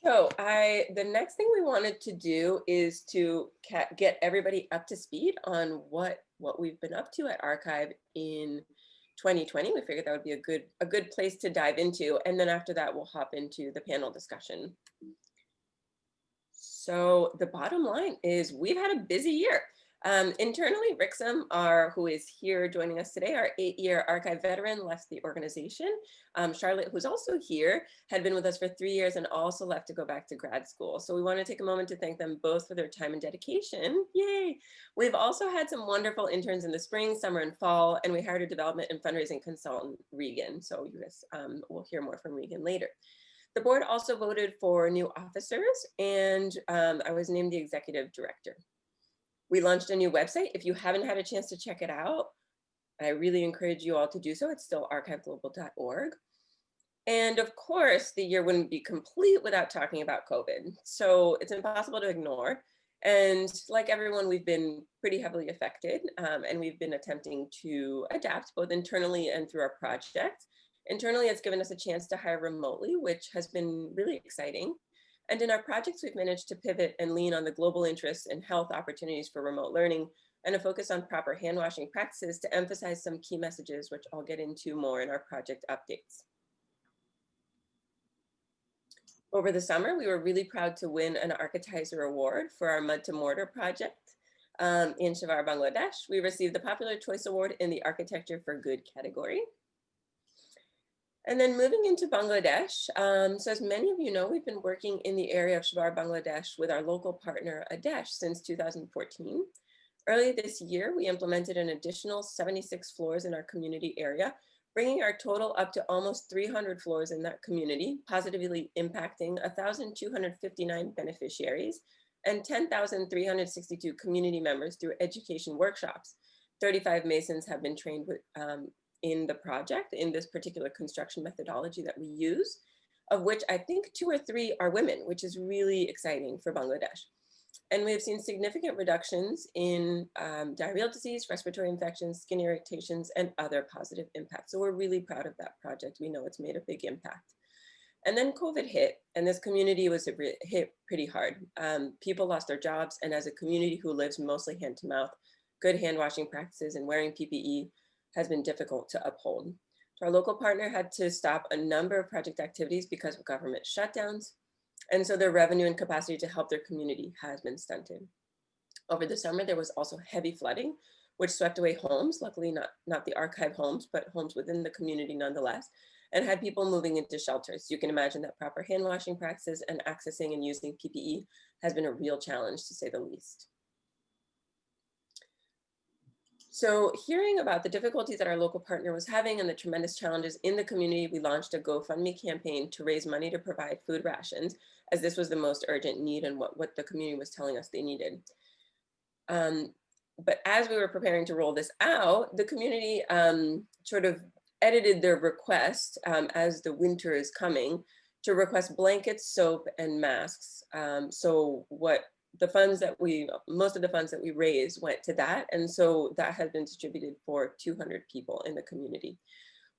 The next thing we wanted to do is to get everybody up to speed on what we've been up to at Archive in 2020. We figured that would be a good place to dive into, and then after that, we'll hop into the panel discussion. So the bottom line is we've had a busy year. Internally, Rixam, who is here joining us today, our 8-year archive veteran, left the organization. Charlotte, who's also here, had been with us for 3 years and also left to go back to grad school. So we want to take a moment to thank them both for their time and dedication. Yay! We've also had some wonderful interns in the spring, summer, and fall, and we hired a development and fundraising consultant, Regan. So you guys will hear more from Regan later. The board also voted for new officers, and I was named the executive director. We launched a new website. If you haven't had a chance to check it out, I really encourage you all to do so. It's still archiveglobal.org. And of course, the year wouldn't be complete without talking about COVID. So it's impossible to ignore. And like everyone, we've been pretty heavily affected, and we've been attempting to adapt both internally and through our project. Internally, it's given us a chance to hire remotely, which has been really exciting. And in our projects, we've managed to pivot and lean on the global interests and health opportunities for remote learning and a focus on proper hand washing practices to emphasize some key messages, which I'll get into more in our project updates. Over the summer, we were really proud to win an Architizer Award for our Mud to Mortar project in Shivar, Bangladesh. We received the Popular Choice Award in the Architecture for Good category. And then moving into Bangladesh, so as many of you know, we've been working in the area of Shivar, Bangladesh with our local partner, ADESH, since 2014. Early this year, we implemented an additional 76 floors in our community area, bringing our total up to almost 300 floors in that community, positively impacting 1,259 beneficiaries and 10,362 community members through education workshops. 35 Masons have been trained with, in the project, in this particular construction methodology that we use, of which I think 2 or 3 are women, which is really exciting for Bangladesh. And we've seen significant reductions in diarrheal disease, respiratory infections, skin irritations, and other positive impacts. So we're really proud of that project. We know it's made a big impact. And then COVID hit, and this community was hit pretty hard. People lost their jobs, and as a community who lives mostly hand to mouth, good hand washing practices and wearing PPE has been difficult to uphold. So our local partner had to stop a number of project activities because of government shutdowns. And so their revenue and capacity to help their community has been stunted. Over the summer, there was also heavy flooding, which swept away homes, luckily not the archive homes, but homes within the community nonetheless, and had people moving into shelters. You can imagine that proper hand washing practices and accessing and using PPE has been a real challenge, to say the least. So hearing about the difficulties that our local partner was having and the tremendous challenges in the community, we launched a GoFundMe campaign to raise money to provide food rations, as this was the most urgent need and what the community was telling us they needed. But as we were preparing to roll this out, the community sort of edited their request as the winter is coming to request blankets, soap, and masks. So most of the funds that we raised went to that. And so that has been distributed for 200 people in the community.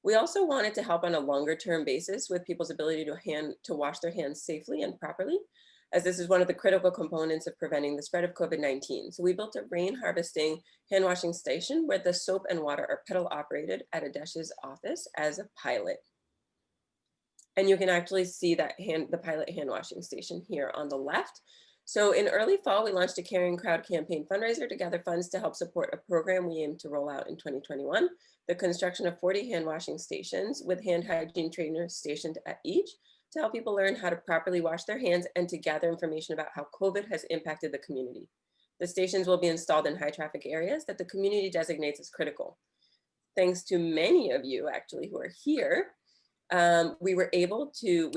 We also wanted to help on a longer term basis with people's ability to wash their hands safely and properly, as this is one of the critical components of preventing the spread of COVID-19. So we built a rain harvesting hand washing station where the soap and water are pedal operated at ADESH's office as a pilot. And you can actually see that the pilot hand washing station here on the left. So in early fall, we launched a Caring Crowd campaign fundraiser to gather funds to help support a program we aim to roll out in 2021, the construction of 40 hand washing stations with hand hygiene trainers stationed at each to help people learn how to properly wash their hands and to gather information about how COVID has impacted the community. The stations will be installed in high traffic areas that the community designates as critical. Thanks to many of you actually who are here, we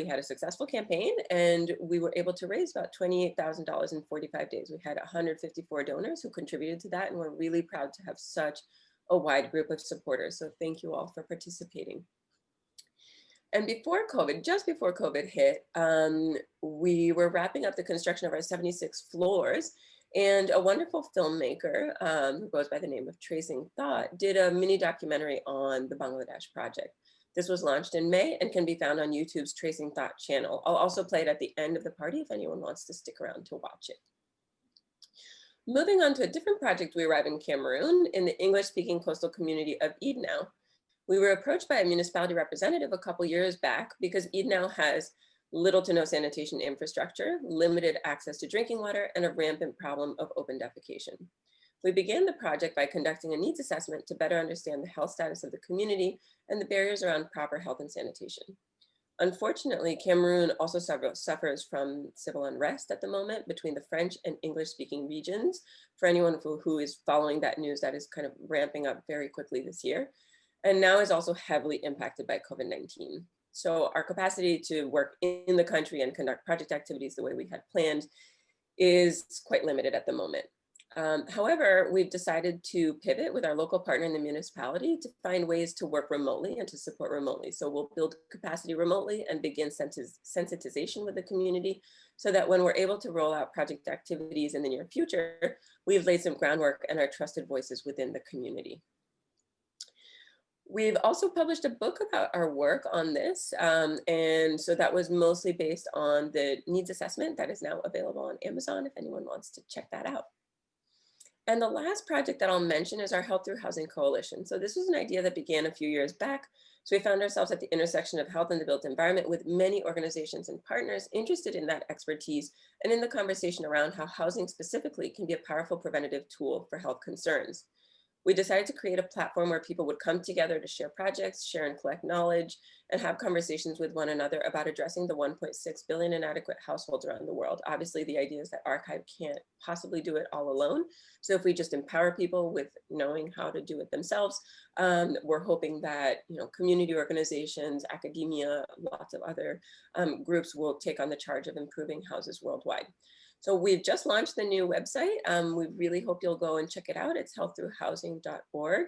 had a successful campaign and we were able to raise about $28,000 in 45 days. We had 154 donors who contributed to that, and we're really proud to have such a wide group of supporters. So thank you all for participating. And just before COVID hit, we were wrapping up the construction of our 76 floors, and a wonderful filmmaker who goes by the name of Tracing Thought did a mini documentary on the Bangladesh project. This was launched in May and can be found on YouTube's Tracing Thought channel. I'll also play it at the end of the party if anyone wants to stick around to watch it. Moving on to a different project, we arrive in Cameroon in the English-speaking coastal community of Idnao. We were approached by a municipality representative a couple years back because Idnao has little to no sanitation infrastructure, limited access to drinking water, and a rampant problem of open defecation. We began the project by conducting a needs assessment to better understand the health status of the community and the barriers around proper health and sanitation. Unfortunately, Cameroon also suffers from civil unrest at the moment between the French and English-speaking regions. For anyone who is following that news, that is kind of ramping up very quickly this year, and now is also heavily impacted by COVID-19. So our capacity to work in the country and conduct project activities the way we had planned is quite limited at the moment. However, we've decided to pivot with our local partner in the municipality to find ways to work remotely and to support remotely. So we'll build capacity remotely and begin sensitization with the community so that when we're able to roll out project activities in the near future, we've laid some groundwork and are trusted voices within the community. We've also published a book about our work on this. And so that was mostly based on the needs assessment that is now available on Amazon if anyone wants to check that out. And the last project that I'll mention is our Health Through Housing Coalition. So this was an idea that began a few years back. So we found ourselves at the intersection of health and the built environment with many organizations and partners interested in that expertise and in the conversation around how housing specifically can be a powerful preventative tool for health concerns. We decided to create a platform where people would come together to share projects, share and collect knowledge, and have conversations with one another about addressing the 1.6 billion inadequate households around the world. Obviously, the idea is that Archive can't possibly do it all alone. So if we just empower people with knowing how to do it themselves, we're hoping that community organizations, academia, lots of other groups will take on the charge of improving houses worldwide. So we've just launched the new website. We really hope you'll go and check it out. It's healththroughhousing.org.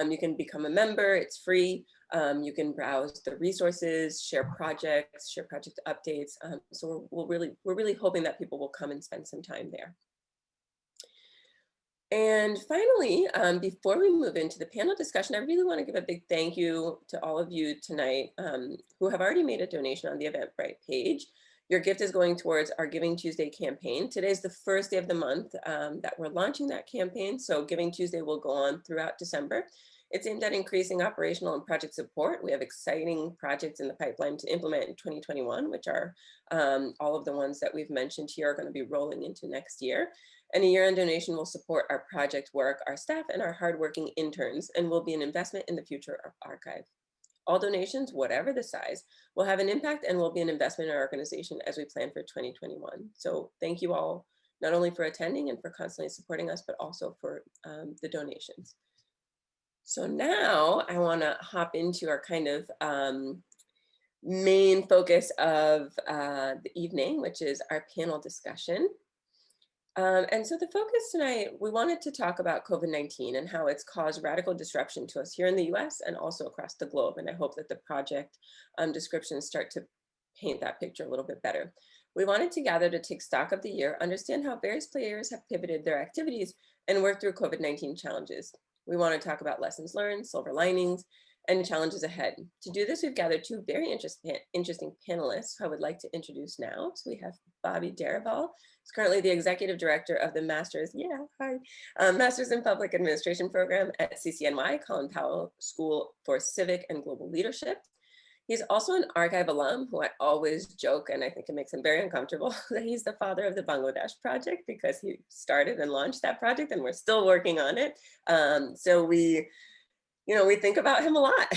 You can become a member, it's free. You can browse the resources, share projects, share project updates. So we're really hoping that people will come and spend some time there. And finally, before we move into the panel discussion, I really want to give a big thank you to all of you tonight who have already made a donation on the Eventbrite page. Your gift is going towards our Giving Tuesday campaign. Today's the first day of the month that we're launching that campaign. So Giving Tuesday will go on throughout December. It's aimed at increasing operational and project support. We have exciting projects in the pipeline to implement in 2021, which are all of the ones that we've mentioned here are going to be rolling into next year. And a year-end donation will support our project work, our staff, and our hardworking interns, and will be an investment in the future of Archive. All donations, whatever the size, will have an impact and will be an investment in our organization as we plan for 2021. So thank you all, not only for attending and for constantly supporting us, but also for the donations. So now I want to hop into our kind of main focus of the evening, which is our panel discussion. And so the focus tonight, we wanted to talk about COVID-19 and how it's caused radical disruption to us here in the US and also across the globe. And I hope that the project descriptions start to paint that picture a little bit better. We wanted to gather to take stock of the year, understand how various players have pivoted their activities and work through COVID-19 challenges. We want to talk about lessons learned, silver linings, and challenges ahead. To do this, we've gathered two very interesting panelists who I would like to introduce now. So we have Bobby Darival, who's currently the Executive Director of the Masters in Public Administration program at CCNY, Colin Powell School for Civic and Global Leadership. He's also an Archive alum who I always joke, and I think it makes him very uncomfortable, that he's the father of the Bangladesh project because he started and launched that project and we're still working on it. So we think about him a lot.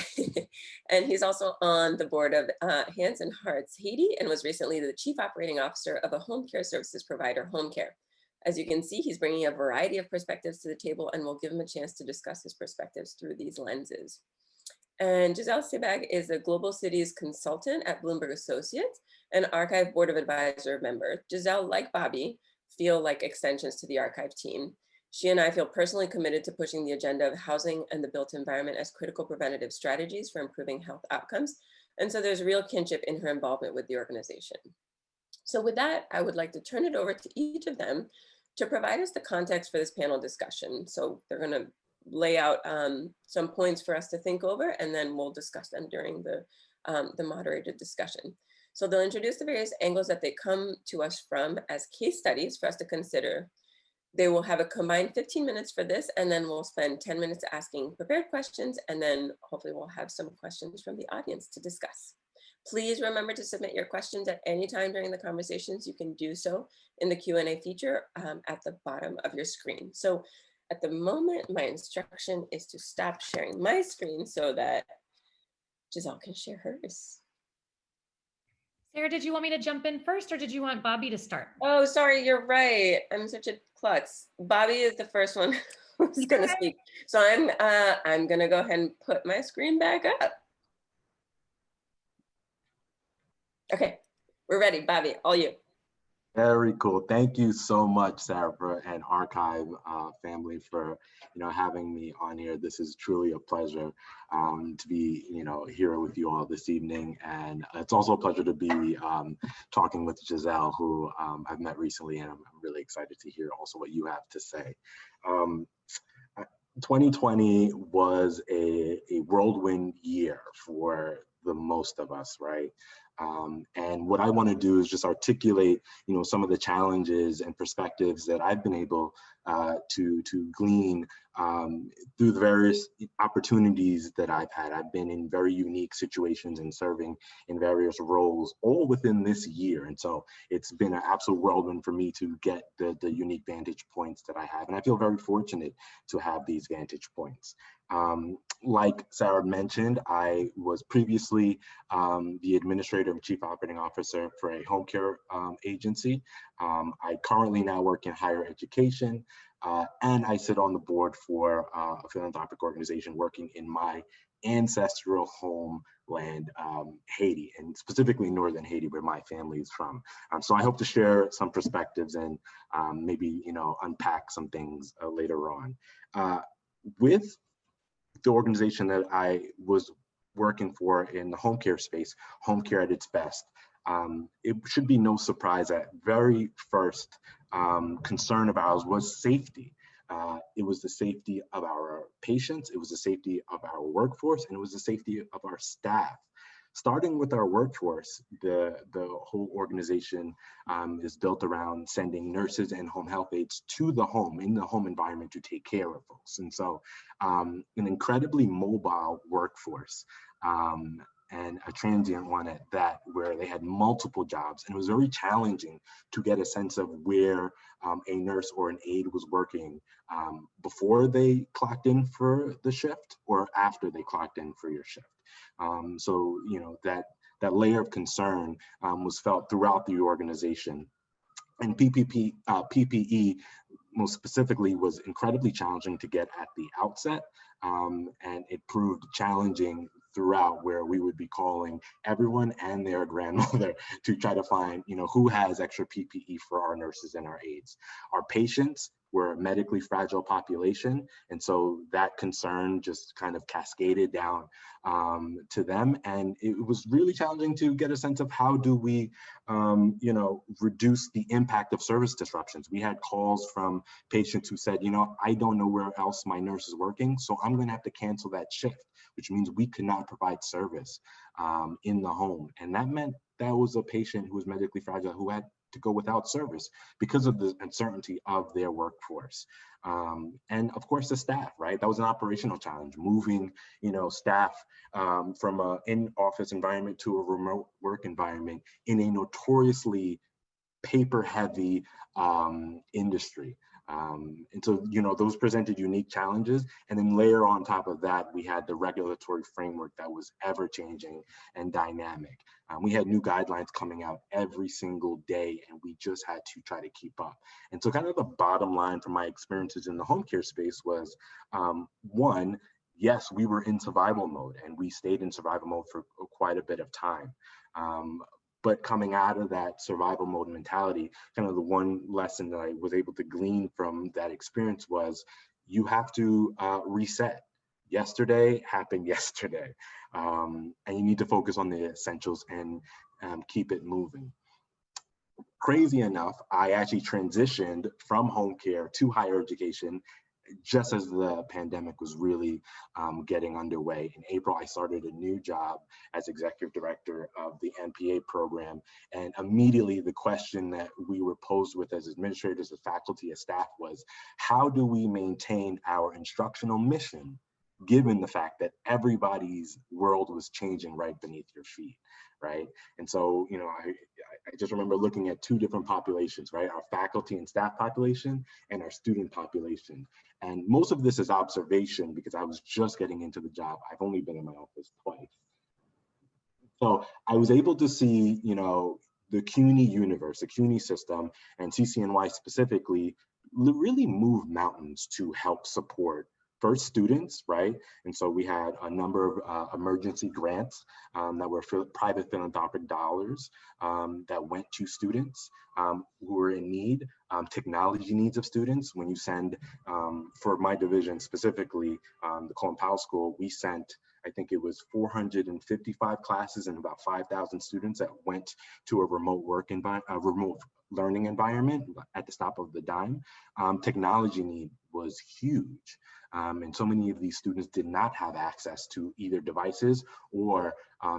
And he's also on the board of Hands and Hearts Haiti and was recently the Chief Operating Officer of a home care services provider, Home Care. As you can see, he's bringing a variety of perspectives to the table and we'll give him a chance to discuss his perspectives through these lenses. And Giselle Sebag is a Global Cities consultant at Bloomberg Associates, an Archive Board of Advisor member. Giselle, like Bobby, feel like extensions to the Archive team. She and I feel personally committed to pushing the agenda of housing and the built environment as critical preventative strategies for improving health outcomes. And so there's real kinship in her involvement with the organization. So with that, I would like to turn it over to each of them to provide us the context for this panel discussion. So they're going to lay out some points for us to think over, and then we'll discuss them during the moderated discussion. So they'll introduce the various angles that they come to us from as case studies for us to consider. They will have a combined 15 minutes for this, and then we'll spend 10 minutes asking prepared questions, and then hopefully we'll have some questions from the audience to discuss. Please remember to submit your questions at any time during the conversations. You can do so in the Q&A feature at the bottom of your screen. So at the moment, my instruction is to stop sharing my screen so that Giselle can share hers. Sarah, did you want me to jump in first, or did you want Bobby to start? Oh, sorry, you're right. I'm such a klutz. Bobby is the first one who's going to speak. So I'm going to go ahead and put my screen back up. Okay, we're ready. Bobby, all you. Very cool. Thank you so much, Sarah, and Archive family for having me on here. This is truly a pleasure to be here with you all this evening, and it's also a pleasure to be talking with Giselle, who I've met recently, and I'm really excited to hear also what you have to say. 2020 was a whirlwind year for the most of us, right? And what I want to do is just articulate, some of the challenges and perspectives that I've been able to glean through the various opportunities that I've had. I've been in very unique situations and serving in various roles all within this year. And so it's been an absolute whirlwind for me to get the unique vantage points that I have. And I feel very fortunate to have these vantage points. Like Sarah mentioned, I was previously the administrator and chief operating officer for a home care agency. I currently now work in higher education, and I sit on the board for a philanthropic organization working in my ancestral homeland, Haiti, and specifically northern Haiti, where my family is from. So I hope to share some perspectives and maybe unpack some things later on. With the organization that I was working for in the home care space, home care at its best, it should be no surprise that very first concern of ours was safety. It was the safety of our patients, it was the safety of our workforce, and it was the safety of our staff. Starting with our workforce, the whole organization is built around sending nurses and home health aides to the home, in the home environment, to take care of folks. And so an incredibly mobile workforce, and a transient one at that, where they had multiple jobs. And it was very challenging to get a sense of where a nurse or an aide was working before they clocked in for the shift or after they clocked in for your shift. So, that layer of concern was felt throughout the organization. And PPE, most specifically, was incredibly challenging to get at the outset. And it proved challenging throughout, where we would be calling everyone and their grandmother to try to find, who has extra PPE for our nurses and our aides. Our patients were a medically fragile population, and so that concern just kind of cascaded down to them. And it was really challenging to get a sense of how do we, reduce the impact of service disruptions. We had calls from patients who said, I don't know where else my nurse is working, so I'm going to have to cancel that shift, which means we could not provide service in the home. And that meant that was a patient who was medically fragile who had to go without service because of the uncertainty of their workforce. And of course, the staff, right? That was an operational challenge, moving, staff from an in-office environment to a remote work environment in a notoriously paper-heavy industry. And so, those presented unique challenges. And then layer on top of that, we had the regulatory framework that was ever changing and dynamic. We had new guidelines coming out every single day, and we just had to try to keep up. And so kind of the bottom line from my experiences in the home care space was, one, yes, we were in survival mode, and we stayed in survival mode for quite a bit of time. But coming out of that survival mode mentality, kind of the one lesson that I was able to glean from that experience was you have to reset. Yesterday happened yesterday. And you need to focus on the essentials and keep it moving. Crazy enough, I actually transitioned from home care to higher education just as the pandemic was really getting underway. In April, I started a new job as executive director of the NPA program. And immediately the question that we were posed with as administrators, as faculty, as staff was, how do we maintain our instructional mission given the fact that everybody's world was changing right beneath your feet, right? And so, you know, I just remember looking at two different populations, right? Our faculty and staff population and our student population. And most of this is observation because I was just getting into the job. I've only been in my office twice. So I was able to see, you know, the CUNY universe, the CUNY system, and CCNY specifically, really move mountains to help support first students, right? And so we had a number of emergency grants that were private philanthropic dollars that went to students who were in need, technology needs of students. When you send, for my division specifically, the Colin Powell School, we sent, I think it was 455 classes and about 5,000 students that went to a remote remote learning environment at the stop of the dime. Technology need was huge. And so many of these students did not have access to either devices or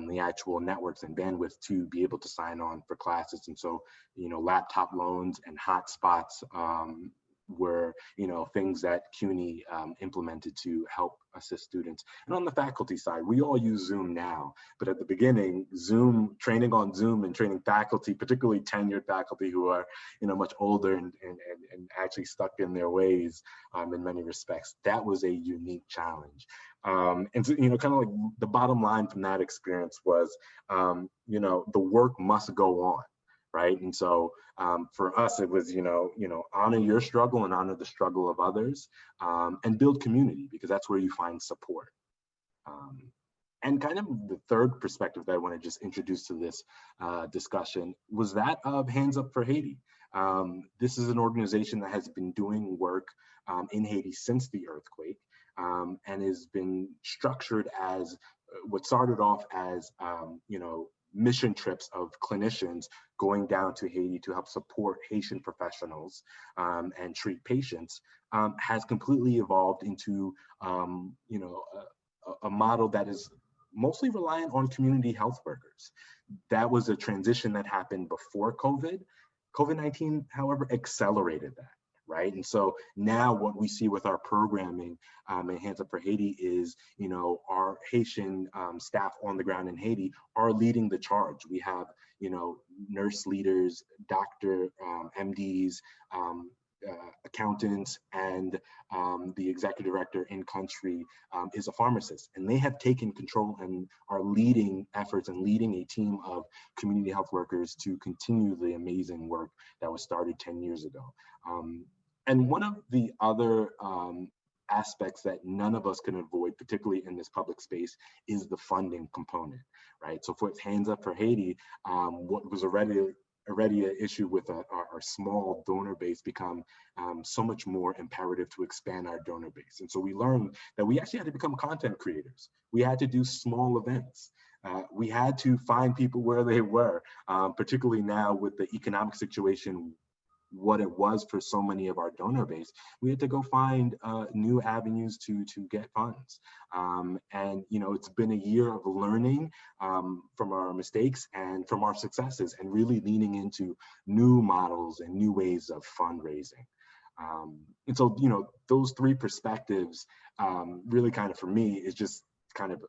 the actual networks and bandwidth to be able to sign on for classes. And so, you know, laptop loans and hotspots were, you know, things that CUNY implemented to help assist students. And on the faculty side, we all use Zoom now, but at the beginning, Zoom, training on Zoom and training faculty, particularly tenured faculty who are, you know, much older and actually stuck in their ways in many respects, that was a unique challenge. And so, you know, kind of like the bottom line from that experience was, you know, the work must go on. Right. And so for us, it was, you know, honor your struggle and honor the struggle of others and build community, because that's where you find support. And kind of the third perspective that I want to just introduce to this discussion was that of Hands Up for Haiti. This is an organization that has been doing work in Haiti since the earthquake and has been structured as what started off as, you know, mission trips of clinicians going down to Haiti to help support Haitian professionals and treat patients, has completely evolved into, you know, a model that is mostly reliant on community health workers. That was a transition that happened before COVID. COVID-19, however, accelerated that. Right. And so now what we see with our programming in Hands Up for Haiti is, you know, our Haitian staff on the ground in Haiti are leading the charge. We have, you know, nurse leaders, doctor, MDs, accountants, and the executive director in country is a pharmacist. And they have taken control and are leading efforts and leading a team of community health workers to continue the amazing work that was started 10 years ago. And one of the other aspects that none of us can avoid, particularly in this public space, is the funding component, right? So for Hands Up for Haiti, what was already an issue with our small donor base become so much more imperative to expand our donor base. And so we learned that we actually had to become content creators. We had to do small events. We had to find people where they were, particularly now with the economic situation, what it was for so many of our donor base. We had to go find new avenues to get funds. And, you know, it's been a year of learning from our mistakes and from our successes and really leaning into new models and new ways of fundraising. And so, you know, those three perspectives really kind of, for me, is just kind of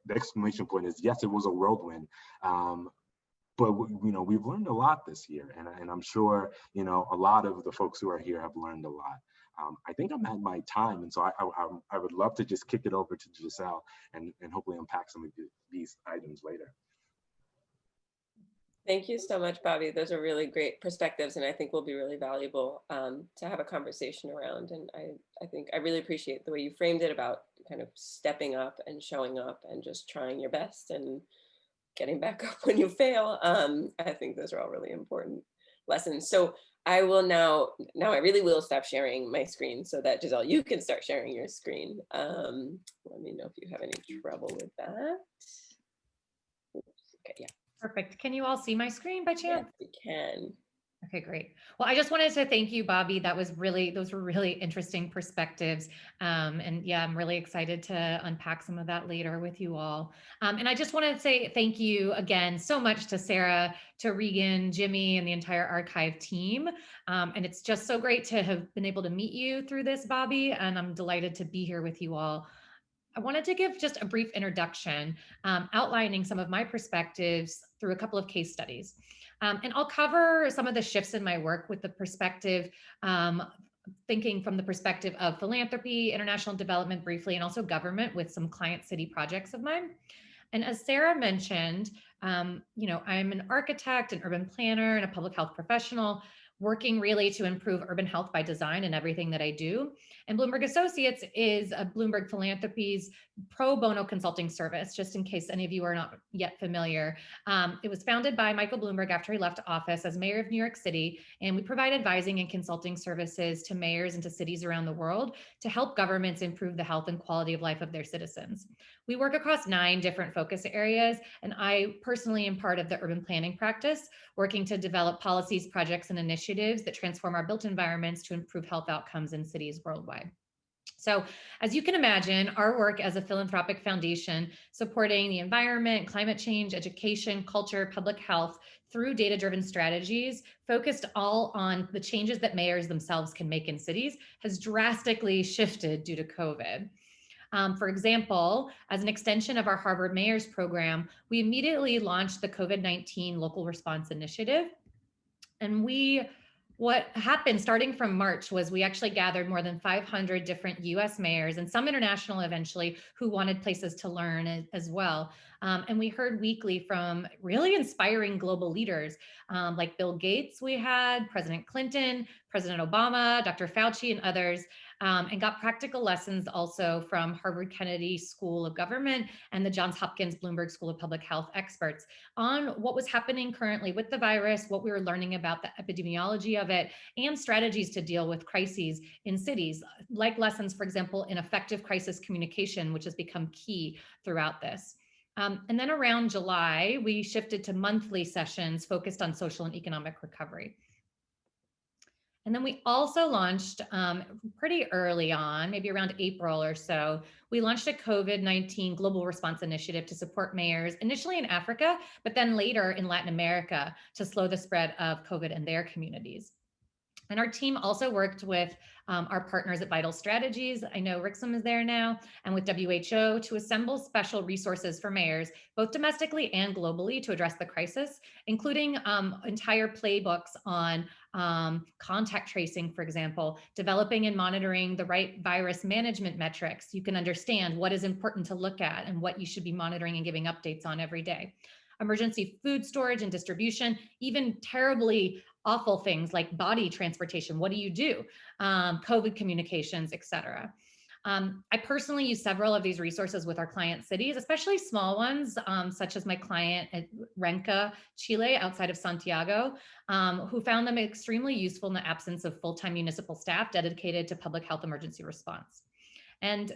the exclamation point is, yes, it was a whirlwind. But you know, we've learned a lot this year, and I'm sure, you know, a lot of the folks who are here have learned a lot. I think I'm at my time, and so I would love to just kick it over to Giselle and hopefully unpack some of these items later. Thank you so much, Bobby. Those are really great perspectives, and I think will be really valuable to have a conversation around. And I think I really appreciate the way you framed it about kind of stepping up and showing up and just trying your best and getting back up when you fail. I think those are all really important lessons. So I will now I really will stop sharing my screen so that Giselle, you can start sharing your screen. Let me know if you have any trouble with that. Oops, okay, yeah. Perfect. Can you all see my screen by chance? Yes, we can. Okay, great. Well, I just wanted to thank you, Bobby. Those were really interesting perspectives. And yeah, I'm really excited to unpack some of that later with you all. And I just want to say thank you again so much to Sarah, to Regan, Jimmy, and the entire archive team. And it's just so great to have been able to meet you through this, Bobby. And I'm delighted to be here with you all. I wanted to give just a brief introduction, outlining some of my perspectives through a couple of case studies. And I'll cover some of the shifts in my work with the perspective, thinking from the perspective of philanthropy, international development briefly, and also government with some client city projects of mine. And as Sarah mentioned, I'm an architect, an urban planner, and a public health professional, working really to improve urban health by design in everything that I do. And Bloomberg Associates is a Bloomberg Philanthropies pro bono consulting service, just in case any of you are not yet familiar. It was founded by Michael Bloomberg after he left office as mayor of New York City, and we provide advising and consulting services to mayors and to cities around the world to help governments improve the health and quality of life of their citizens. We work across 9 different focus areas, and I personally am part of the urban planning practice, working to develop policies, projects, and initiatives that transform our built environments to improve health outcomes in cities worldwide. So as you can imagine, our work as a philanthropic foundation supporting the environment, climate change, education, culture, public health through data-driven strategies focused all on the changes that mayors themselves can make in cities has drastically shifted due to COVID. For example, as an extension of our Harvard Mayors program, we immediately launched the COVID-19 Local Response Initiative. And what happened starting from March was we actually gathered more than 500 different US mayors and some international eventually who wanted places to learn as well. And we heard weekly from really inspiring global leaders like Bill Gates, we had President Clinton, President Obama, Dr. Fauci, and others, and got practical lessons also from Harvard Kennedy School of Government and the Johns Hopkins Bloomberg School of Public Health experts on what was happening currently with the virus, what we were learning about the epidemiology of it, and strategies to deal with crises in cities, like lessons, for example, in effective crisis communication, which has become key throughout this. And then around July, we shifted to monthly sessions focused on social and economic recovery. And then we also launched pretty early on, maybe around April or so, we launched a COVID-19 Global Response Initiative to support mayors, initially in Africa, but then later in Latin America to slow the spread of COVID in their communities. And our team also worked with our partners at Vital Strategies. I know Rixum is there now, and with WHO to assemble special resources for mayors, both domestically and globally, to address the crisis, including entire playbooks on contact tracing, for example, developing and monitoring the right virus management metrics. You can understand what is important to look at and what you should be monitoring and giving updates on every day. Emergency food storage and distribution, even terribly awful things like body transportation. What do you do? COVID communications, et cetera. I personally use several of these resources with our client cities, especially small ones, such as my client at Renca, Chile, outside of Santiago, who found them extremely useful in the absence of full-time municipal staff dedicated to public health emergency response. And,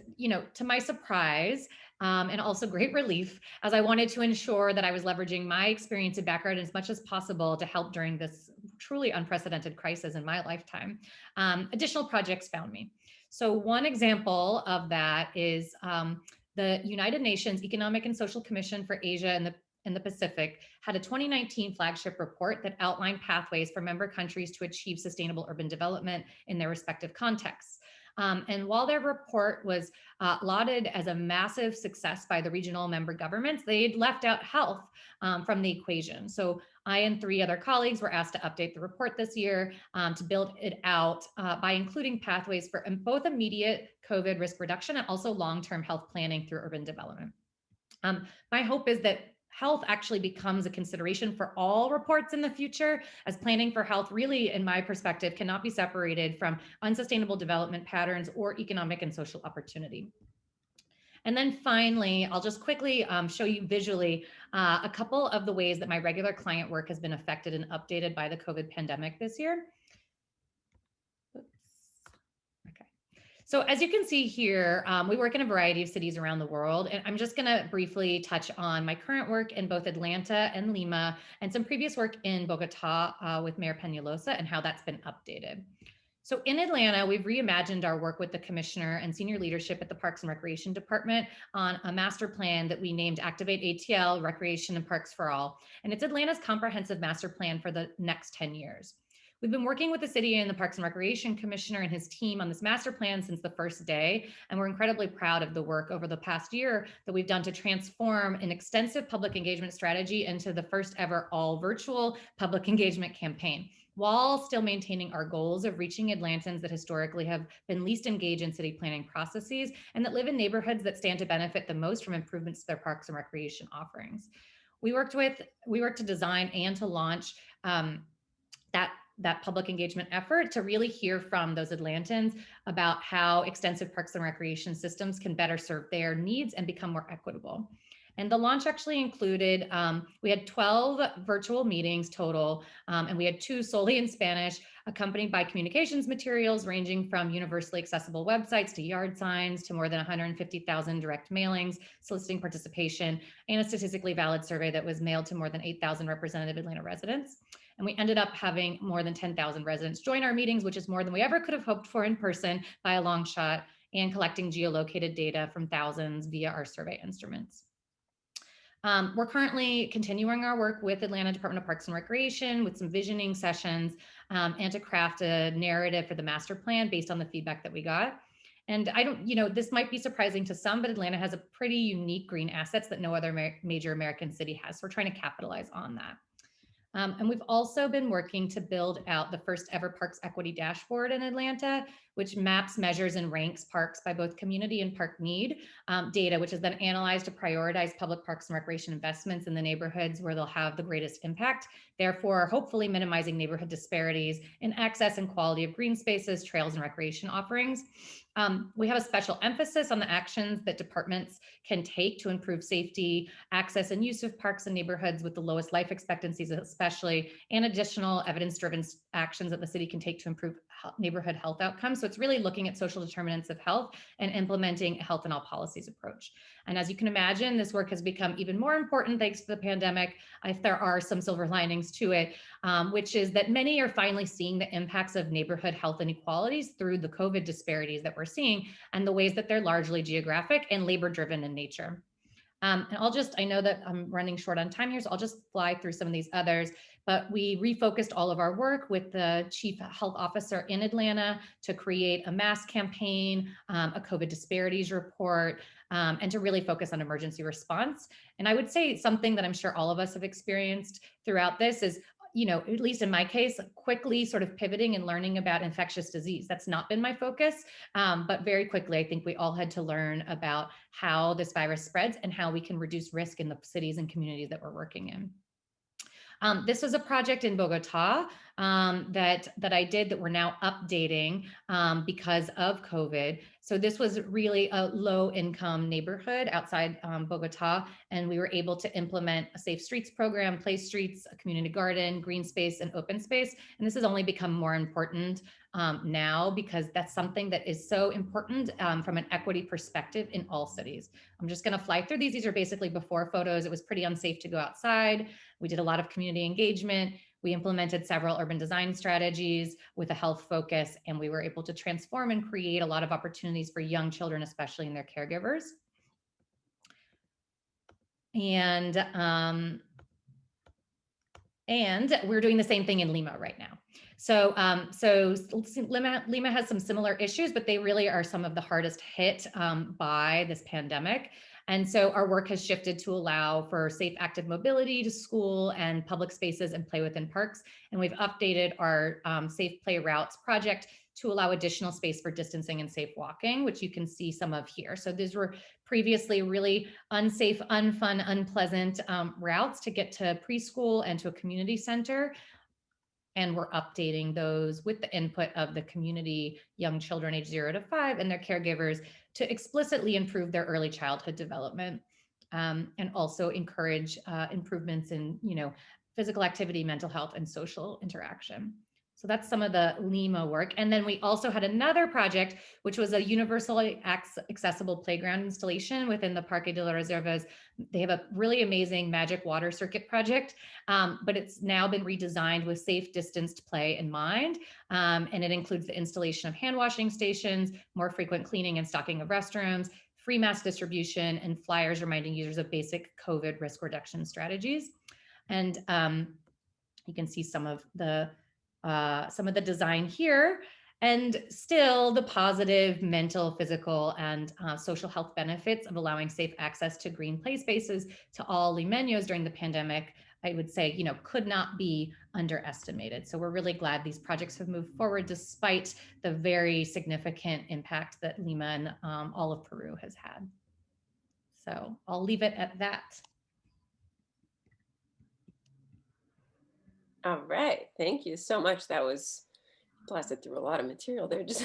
to my surprise, and also great relief, as I wanted to ensure that I was leveraging my experience and background as much as possible to help during this truly unprecedented crisis in my lifetime, additional projects found me. So one example of that is the United Nations Economic and Social Commission for Asia and the Pacific had a 2019 flagship report that outlined pathways for member countries to achieve sustainable urban development in their respective contexts. And while their report was lauded as a massive success by the regional member governments, they'd left out health from the equation. So I and 3 other colleagues were asked to update the report this year to build it out by including pathways for both immediate COVID risk reduction and also long-term health planning through urban development. My hope is that health actually becomes a consideration for all reports in the future, as planning for health really, in my perspective, cannot be separated from unsustainable development patterns or economic and social opportunity. And then finally, I'll just quickly show you visually a couple of the ways that my regular client work has been affected and updated by the COVID pandemic this year. So as you can see here, we work in a variety of cities around the world, and I'm just going to briefly touch on my current work in both Atlanta and Lima, and some previous work in Bogota with Mayor Peñalosa and how that's been updated. So in Atlanta, we've reimagined our work with the commissioner and senior leadership at the Parks and Recreation Department on a master plan that we named Activate ATL, Recreation and Parks for All. And it's Atlanta's comprehensive master plan for the next 10 years. We've been working with the city and the Parks and Recreation Commissioner and his team on this master plan since the first day, and we're incredibly proud of the work over the past year that we've done to transform an extensive public engagement strategy into the first ever all virtual public engagement campaign, while still maintaining our goals of reaching Atlantans that historically have been least engaged in city planning processes and that live in neighborhoods that stand to benefit the most from improvements to their parks and recreation offerings. We worked to design and to launch that public engagement effort to really hear from those Atlantans about how extensive parks and recreation systems can better serve their needs and become more equitable. And the launch actually included, we had 12 virtual meetings total, and we had 2 solely in Spanish, accompanied by communications materials ranging from universally accessible websites to yard signs to more than 150,000 direct mailings soliciting participation, and a statistically valid survey that was mailed to more than 8,000 representative Atlanta residents. And we ended up having more than 10,000 residents join our meetings, which is more than we ever could have hoped for in person by a long shot, and collecting geolocated data from thousands via our survey instruments. We're currently continuing our work with Atlanta Department of Parks and Recreation with some visioning sessions and to craft a narrative for the master plan based on the feedback that we got. And I don't, this might be surprising to some, but Atlanta has a pretty unique green assets that no other major American city has. So we're trying to capitalize on that. And we've also been working to build out the first ever Parks Equity Dashboard in Atlanta, which maps, measures, and ranks parks by both community and park need data, which is then analyzed to prioritize public parks and recreation investments in the neighborhoods where they'll have the greatest impact, therefore hopefully minimizing neighborhood disparities in access and quality of green spaces, trails, and recreation offerings. We have a special emphasis on the actions that departments can take to improve safety, access, and use of parks and neighborhoods with the lowest life expectancies, especially, and additional evidence-driven actions that the city can take to improve neighborhood health outcomes. So it's really looking at social determinants of health and implementing a health in all policies approach. And as you can imagine, this work has become even more important thanks to the pandemic, if there are some silver linings to it, which is that many are finally seeing the impacts of neighborhood health inequalities through the COVID disparities that we're seeing and the ways that they're largely geographic and labor driven in nature. And I know that I'm running short on time here, so I'll just fly through some of these others, but we refocused all of our work with the chief health officer in Atlanta to create a mass campaign, a COVID disparities report, and to really focus on emergency response. And I would say something that I'm sure all of us have experienced throughout this is, at least in my case, quickly sort of pivoting and learning about infectious disease. That's not been my focus, but very quickly, I think we all had to learn about how this virus spreads and how we can reduce risk in the cities and communities that we're working in. This was a project in Bogota that I did that we're now updating because of COVID. So this was really a low income neighborhood outside Bogota, and we were able to implement a safe streets program, play streets, a community garden, green space, and open space. And this has only become more important now because that's something that is so important from an equity perspective in all cities. I'm just gonna fly through these. These are basically before photos. It was pretty unsafe to go outside. We did a lot of community engagement. We implemented several urban design strategies with a health focus, and we were able to transform and create a lot of opportunities for young children, especially and their caregivers. And we're doing the same thing in Lima right now. So Lima has some similar issues, but they really are some of the hardest hit by this pandemic. And so our work has shifted to allow for safe, active mobility to school and public spaces and play within parks. And we've updated our Safe Play Routes project to allow additional space for distancing and safe walking, which you can see some of here. So these were previously really unsafe, unfun, unpleasant routes to get to preschool and to a community center. And we're updating those with the input of the community, young children age 0 to 5 and their caregivers to explicitly improve their early childhood development and also encourage improvements in, physical activity, mental health, and social interaction. So that's some of the Lima work. And then we also had another project, which was a universally accessible playground installation within the Parque de las Reservas. They have a really amazing magic water circuit project, but it's now been redesigned with safe distanced play in mind. And it includes the installation of hand washing stations, more frequent cleaning and stocking of restrooms, free mask distribution, and flyers reminding users of basic COVID risk reduction strategies. And you can see some of the design here, and still the positive mental, physical, and social health benefits of allowing safe access to green play spaces to all Limeños during the pandemic, I would say, could not be underestimated. So we're really glad these projects have moved forward despite the very significant impact that Lima and all of Peru has had. So I'll leave it at that. All right, thank you so much. That was blasted through a lot of material there. Just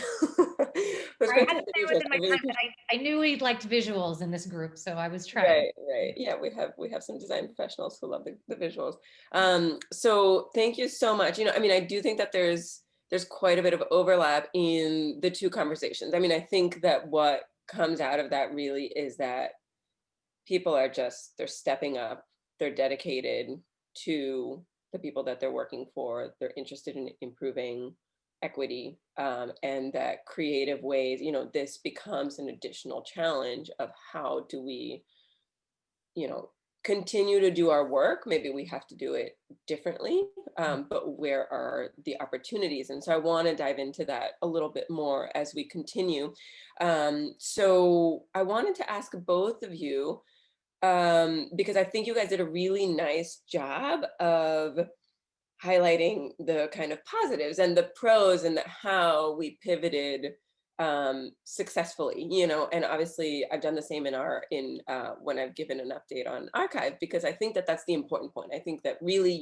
I knew we liked visuals in this group, so I was trying. Right. Yeah, we have some design professionals who love the visuals. So thank you so much. I mean, I do think that there's quite a bit of overlap in the two conversations. I mean, I think that what comes out of that really is that people are they're stepping up, they're dedicated to the people that they're working for, they're interested in improving equity, and that creative ways, this becomes an additional challenge of how do we, continue to do our work. Maybe we have to do it differently, but where are the opportunities? And so I want to dive into that a little bit more as we continue. So I wanted to ask both of you, because I think you guys did a really nice job of highlighting the kind of positives and the pros and how we pivoted successfully, and obviously I've done the same when I've given an update on archive, because I think that that's the important point. I think that really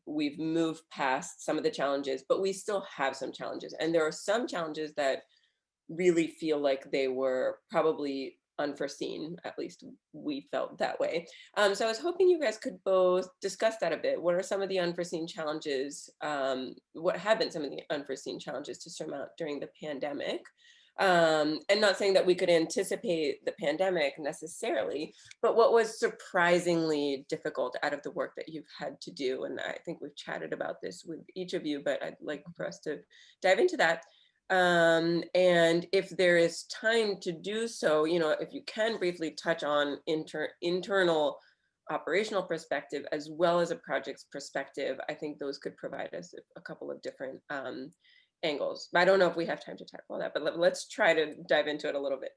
we've moved past some of the challenges, but we still have some challenges, and there are some challenges that really feel like they were probably unforeseen. At least we felt that way. So I was hoping you guys could both discuss that a bit. What are some of the unforeseen challenges? What have been some of the unforeseen challenges to surmount during the pandemic? And not saying that we could anticipate the pandemic necessarily, but what was surprisingly difficult out of the work that you've had to do? And I think we've chatted about this with each of you, but I'd like for us to dive into that. And if there is time to do so, if you can briefly touch on internal operational perspective as well as a project's perspective, I think those could provide us a couple of different angles. But I don't know if we have time to tackle all that, but let's try to dive into it a little bit.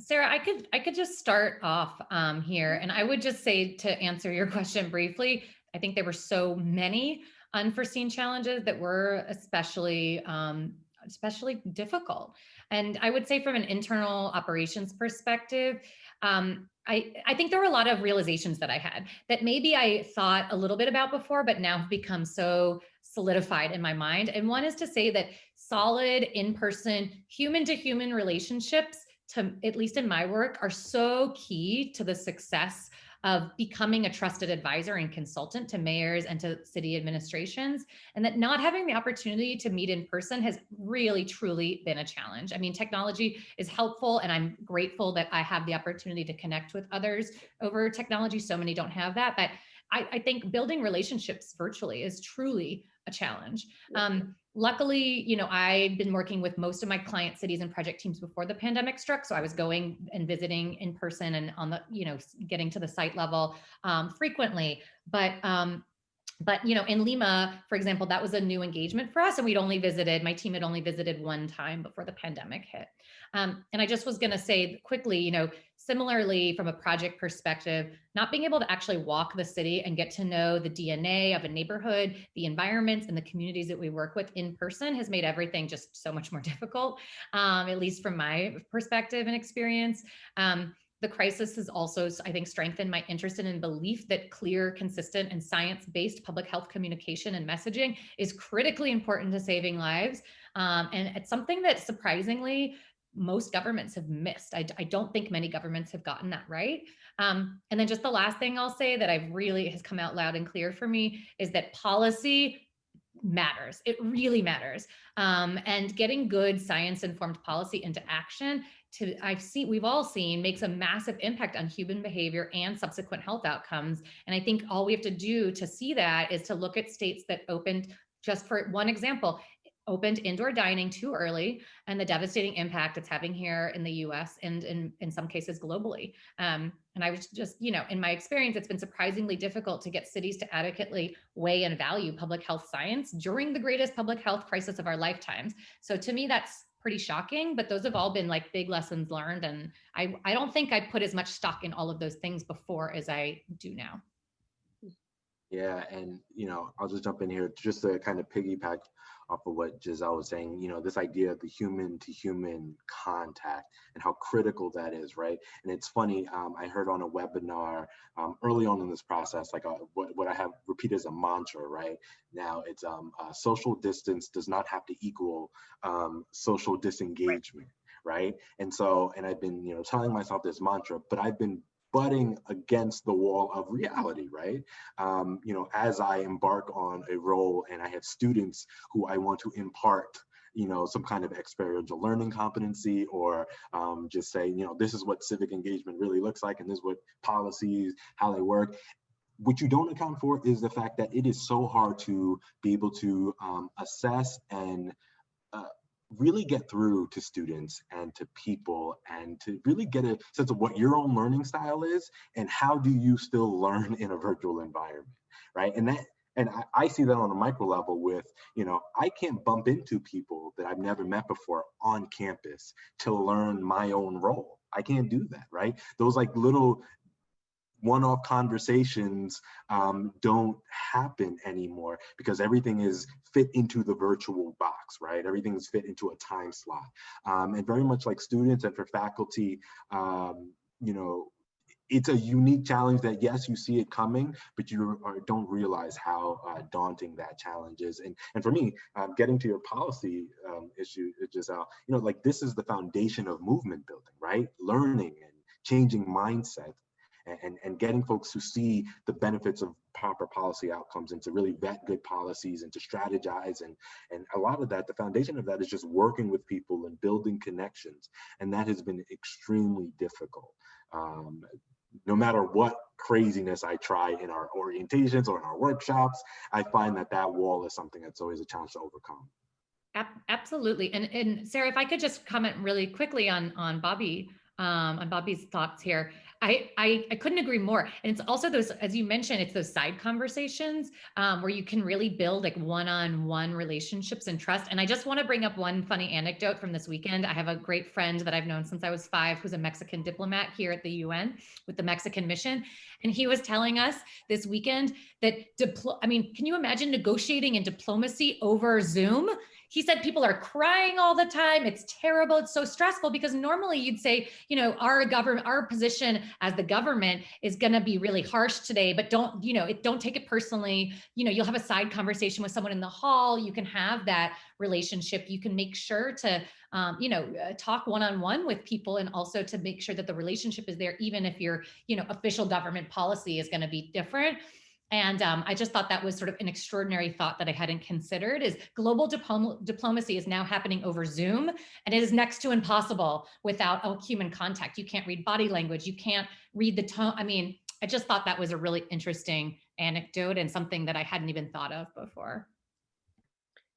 Sarah, I could just start off here, and I would just say, to answer your question briefly, I think there were so many unforeseen challenges that were especially difficult. And I would say from an internal operations perspective, I think there were a lot of realizations that I had that maybe I thought a little bit about before, but now have become so solidified in my mind. And one is to say that solid in-person, human-to-human relationships, at least in my work, are so key to the success of becoming a trusted advisor and consultant to mayors and to city administrations, and that not having the opportunity to meet in person has really, truly been a challenge. I mean, technology is helpful, and I'm grateful that I have the opportunity to connect with others over technology. So many don't have that, but I think building relationships virtually is truly a challenge. Luckily, I'd been working with most of my client cities and project teams before the pandemic struck. So I was going and visiting in person and on the, getting to the site level frequently. But in Lima, for example, that was a new engagement for us. And my team had only visited one time before the pandemic hit. And I just was going to say quickly, similarly from a project perspective, not being able to actually walk the city and get to know the DNA of a neighborhood, the environments and the communities that we work with in person has made everything just so much more difficult, at least from my perspective and experience. The crisis has also, I think, strengthened my interest and belief that clear, consistent, and science-based public health communication and messaging is critically important to saving lives. And it's something that surprisingly, most governments have missed. I don't think many governments have gotten that right. And then just the last thing I'll say that has come out loud and clear for me is that policy matters. It really matters. And getting good science-informed policy into action we've all seen makes a massive impact on human behavior and subsequent health outcomes. And I think all we have to do to see that is to look at states that opened, just for one example, opened indoor dining too early and the devastating impact it's having here in the US and in some cases globally. And I was just, in my experience, it's been surprisingly difficult to get cities to adequately weigh and value public health science during the greatest public health crisis of our lifetimes. So to me, that's pretty shocking, but those have all been like big lessons learned. And I don't think I put as much stock in all of those things before as I do now. Yeah, and I'll just jump in here just to kind of piggyback off of what Giselle was saying. This idea of the human to human contact and how critical that is, right? And it's funny, I heard on a webinar early on in this process, like what I have repeated as a mantra, right? Now it's social distance does not have to equal social disengagement, right? And I've been telling myself this mantra, but I've been butting against the wall of reality, right? As I embark on a role and I have students who I want to impart, some kind of experiential learning competency, or just say, this is what civic engagement really looks like, and this is what policies, how they work. What you don't account for is the fact that it is so hard to be able to assess and really get through to students and to people and to really get a sense of what your own learning style is and how do you still learn in a virtual environment, right? And I see that on a micro level with, I can't bump into people that I've never met before on campus to learn my own role. I can't do that, right? Those like little one-off conversations don't happen anymore because everything is fit into the virtual box, right? Everything is fit into a time slot. And very much like students and for faculty, it's a unique challenge that, yes, you see it coming, but you don't realize how daunting that challenge is. And for me, getting to your policy issue, Giselle, like this is the foundation of movement building, right? Learning and changing mindset. And getting folks to see the benefits of proper policy outcomes and to really vet good policies and to strategize. And a lot of that, the foundation of that is just working with people and building connections. And that has been extremely difficult. No matter what craziness I try in our orientations or in our workshops, I find that wall is something that's always a challenge to overcome. Absolutely. And Sarah, if I could just comment really quickly on Bobby's thoughts here. I couldn't agree more. And it's also those, as you mentioned, it's those side conversations where you can really build like one-on-one relationships and trust. And I just want to bring up one funny anecdote from this weekend. I have a great friend that I've known since I was 5, who's a Mexican diplomat here at the UN with the Mexican mission. And he was telling us this weekend that, can you imagine negotiating and diplomacy over Zoom? He said people are crying all the time. It's terrible. It's so stressful because normally you'd say, our position as the government is going to be really harsh today, but don't take it personally. You'll have a side conversation with someone in the hall. You can have that relationship. You can make sure to, talk one-on-one with people and also to make sure that the relationship is there, even if your, official government policy is going to be different. And I just thought that was sort of an extraordinary thought that I hadn't considered is global diplomacy is now happening over Zoom, and it is next to impossible without a human contact. You can't read body language. You can't read the tone. I just thought that was a really interesting anecdote and something that I hadn't even thought of before.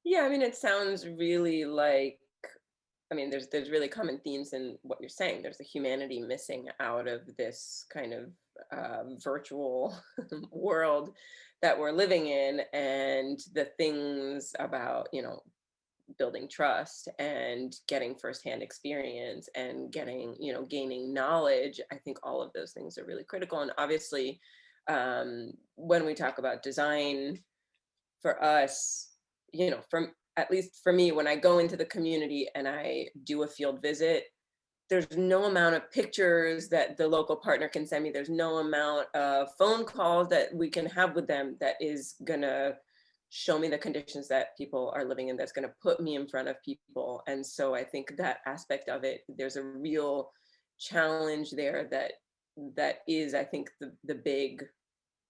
Yeah, it sounds really like, there's really common themes in what you're saying. There's a humanity missing out of this kind of virtual world that we're living in, and the things about, building trust and getting firsthand experience and gaining knowledge. I think all of those things are really critical. And obviously, when we talk about design for us, from at least for me, when I go into the community and I do a field visit, there's no amount of pictures that the local partner can send me. There's no amount of phone calls that we can have with them that is gonna show me the conditions that people are living in, that's gonna put me in front of people. And so I think that aspect of it, there's a real challenge there that is, I think, the big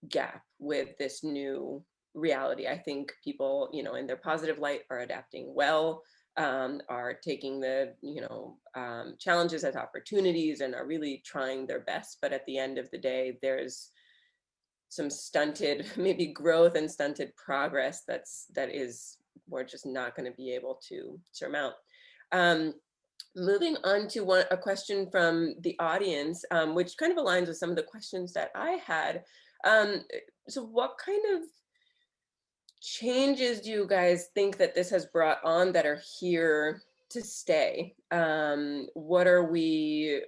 gap with this new reality. I think people, in their positive light are adapting well, are taking the, challenges as opportunities and are really trying their best. But at the end of the day, there's some stunted maybe growth and stunted progress that is we're just not going to be able to surmount. Um, Moving on to a question from the audience, which kind of aligns with some of the questions that I had. So what kind of changes do you guys think that this has brought on that are here to stay? What are we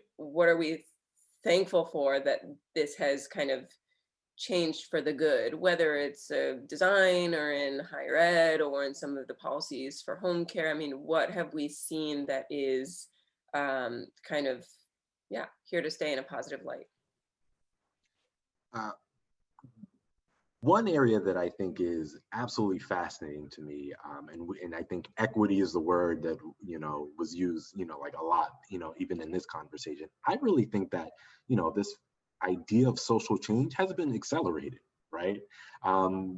thankful for that this has kind of changed for the good, whether it's design or in higher ed or in some of the policies for home care? I mean, what have we seen that is kind of, yeah, here to stay in a positive light? Uh, One area that I think is absolutely fascinating to me, and I think equity is the word that was used like a lot, even in this conversation. I really think that this idea of social change has been accelerated, right?